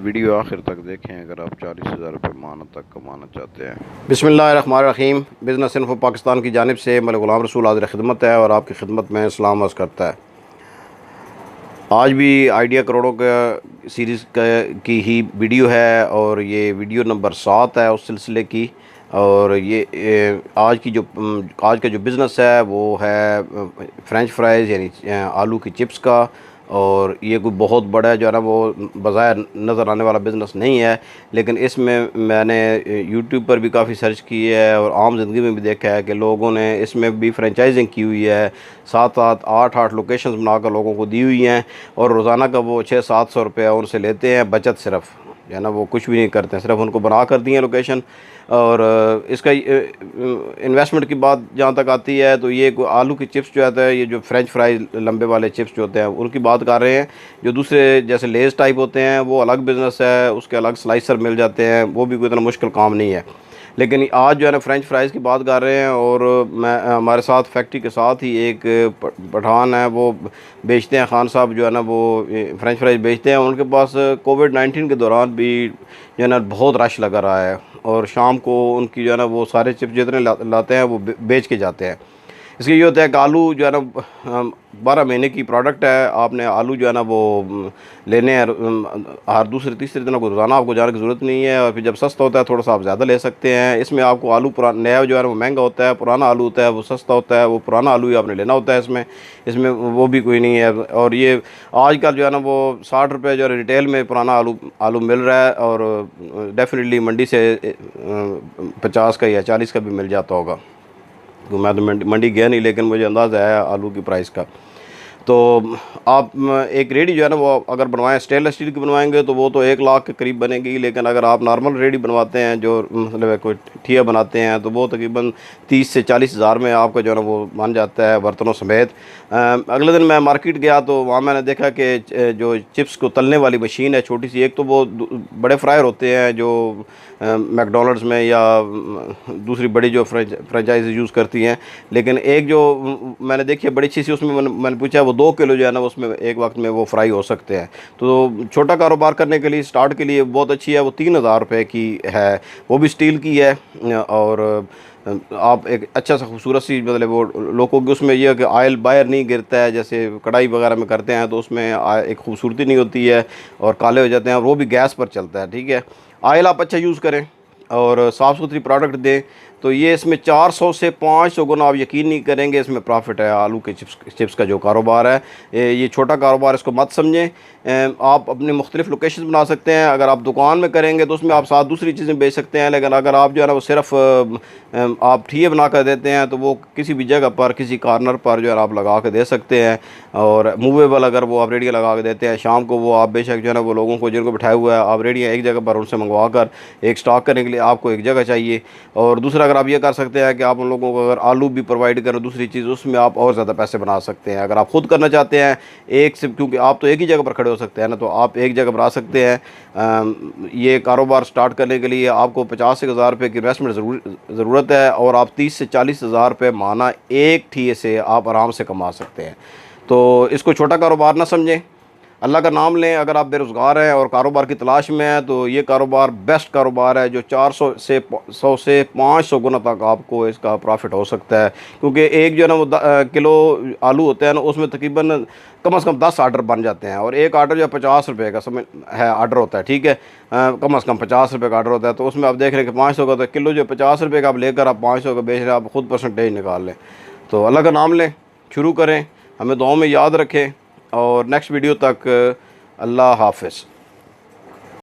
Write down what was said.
Video आखिर तक देखें अगर आप 40,000 रुपये माह तक कमाना चाहते हैं। बिस्मिल्लाहिर्रहमानिर्रहीम। बिज़नेस इन्फो पाकिस्तान की जानिब से मलिक ग़ुलाम रसूल हाज़िर खिदमत है और आपकी खिदमत में सलाम अर्ज़ करता है। आज भी आइडिया करोड़ों का सीरीज़ की ही वीडियो है और ये वीडियो नंबर 7 है उस सिलसिले की। और ये आज का जो बिज़नेस है वो है फ़्रेंच फ्राइज़ यानी आलू की चिप्स का। और ये कोई बहुत बड़ा जो है ना वो बज़ाहिर नज़र आने वाला बिज़नेस नहीं है, लेकिन इसमें मैंने यूट्यूब पर भी काफ़ी सर्च की है और आम ज़िंदगी में भी देखा है कि लोगों ने इसमें भी फ्रेंचाइजिंग की हुई है। 7-7 8-8 लोकेशंस बनाकर लोगों को दी हुई हैं और रोज़ाना का वो 600-700 रुपया उनसे लेते हैं बचत। सिर्फ जो है ना वो कुछ भी नहीं करते हैं, सिर्फ उनको बना कर दी है लोकेशन। और इसका इन्वेस्टमेंट की बात जहाँ तक आती है तो ये आलू की चिप्स जो आता है, ये जो फ्रेंच फ्राइज लंबे वाले चिप्स जो होते हैं उनकी बात कर रहे हैं। जो दूसरे जैसे लेज़ टाइप होते हैं वो अलग बिज़नेस है, उसके अलग स्लाइसर मिल जाते हैं, वो भी कोई इतना मुश्किल काम नहीं है। लेकिन आज जो है ना फ्रेंच फ्राइज़ की बात कर रहे हैं और मैं हमारे साथ फैक्ट्री के साथ ही एक पठान है, वो बेचते हैं, खान साहब जो है ना वो फ्रेंच फ्राइज़ बेचते हैं। उनके पास कोविड-19 के दौरान भी जो है ना बहुत रश लगा रहा है और शाम को उनकी जो है ना वो सारे चिप्स जितने लाते हैं वो बेच के जाते हैं। इसके ये होता है कि आलू जो है ना 12 महीने की प्रोडक्ट है। आपने आलू जो है ना वो लेने हैं हर दूसरे तीसरे दिन को रोज़ाना आपको जाने की ज़रूरत नहीं है। और फिर जब सस्ता होता है थोड़ा सा आप ज़्यादा ले सकते हैं। इसमें आपको आलू पुराना नया जो है वो महंगा होता है, पुराना आलू होता है वो सस्ता होता है, वो पुराना आलू ही आपने लेना होता है। इसमें वो भी कोई नहीं है। और ये आजकल जो है ना वो 60 रुपये जो है रिटेल में पुराना आलू मिल रहा है और डेफिनेटली मंडी से 50 का या 40 का भी मिल जाता होगा। तो मैं तो मंडी गया नहीं, लेकिन मुझे अंदाज़ा है आलू की प्राइस का। तो आप एक रेडी जो है ना वो अगर बनवाएं स्टेनलेस स्टील की बनवाएंगे तो वो तो 1 लाख के करीब बनेगी। लेकिन अगर आप नॉर्मल रेडी बनवाते हैं जो मतलब कोई ठिया बनाते हैं तो वो तकरीबन 30 से 40 हज़ार में आपका जो है ना वो बन जाता है बर्तनों समेत। अगले दिन मैं मार्केट गया तो वहाँ मैंने देखा कि जो चिप्स को तलने वाली मशीन है छोटी सी, एक तो वो बड़े फ्रायर होते हैं जो मैकडोनल्ड्स में या दूसरी बड़ी जो फ्रेंचाइज यूज़ करती हैं, लेकिन एक जो मैंने देखी है बड़ी अच्छी सी, उसमें मैंने पूछा वो 2 किलो जो है ना उसमें एक वक्त में वो फ्राई हो सकते हैं। तो छोटा कारोबार करने के लिए स्टार्ट के लिए बहुत अच्छी है। वो 3,000 रुपये की है, वो भी स्टील की है। और आप एक अच्छा सा खूबसूरत सी मतलब वो लोगों की उसमें यह है कि ऑयल बाहर नहीं गिरता है जैसे कढ़ाई वगैरह में करते हैं, तो उसमें एक खूबसूरती नहीं होती है और काले हो जाते हैं। और वो भी गैस पर चलता है। ठीक है, ऑयल आप अच्छा यूज़ करें और साफ़ सुथरी प्रोडक्ट दें तो ये इसमें 400 से 500 गुना आप यकीन नहीं करेंगे इसमें प्रॉफिट है। आलू के चिप्स का जो कारोबार है ये छोटा कारोबार, इसको मत समझें। आप अपने मुख्तलिफ़ लोकेशन बना सकते हैं। अगर आप दुकान में करेंगे तो उसमें आप साथ दूसरी चीज़ें बेच सकते हैं, लेकिन अगर आप जो है ना वो सिर्फ आप ठिये बना कर देते हैं तो वो किसी भी जगह पर किसी कॉर्नर पर जो है आप लगा के दे सकते हैं। और मूवेबल अगर वो आप रेडियाँ लगा के देते हैं, शाम को वो आप बेशक जो है ना वो लोगों को जिनको बिठाया हुआ है आप रेडियाँ एक जगह पर उनसे मंगवा कर एक स्टॉक करने के लिए आपको एक जगह चाहिए। और दूसरा अगर आप ये कर सकते हैं कि आप उन लोगों को अगर आलू भी प्रोवाइड करें दूसरी चीज़, उसमें आप और ज़्यादा पैसे बना सकते हैं। अगर आप खुद करना चाहते हैं एक से, क्योंकि आप तो एक ही जगह पर खड़े हो सकते हैं ना, तो आप एक जगह बना सकते हैं। ये कारोबार स्टार्ट करने के लिए आपको 50,000 रुपये की इन्वेस्टमेंट ज़रूरत है और आप 30 से 40 हज़ार रुपये माना एक ठिये से आप आराम से कमा सकते हैं। तो इसको छोटा कारोबार ना समझें, अल्लाह का नाम लें। अगर आप बेरोज़गार हैं और कारोबार की तलाश में हैं तो ये कारोबार बेस्ट कारोबार है जो 400 से 100 से 500 गुना तक आपको इसका प्रॉफिट हो सकता है। क्योंकि एक जो है ना वो किलो आलू होता है ना उसमें तकरीबन कम से कम 10 आर्डर बन जाते हैं और एक आर्डर जो 50 रुपये का समझ है आर्डर होता है। ठीक है, कम से कम 50 रुपये का आर्डर होता है, तो उसमें आप देख रहे हैं कि 500 का तो किलो जो 50 रुपये का आप लेकर आप 500 का बेच रहे हैं, आप खुद परसेंटेज निकाल लें। तो अल्लाह का नाम लें, शुरू करें, हमें दुआओं में याद रखें और नेक्स्ट वीडियो तक अल्लाह हाफ़िज़।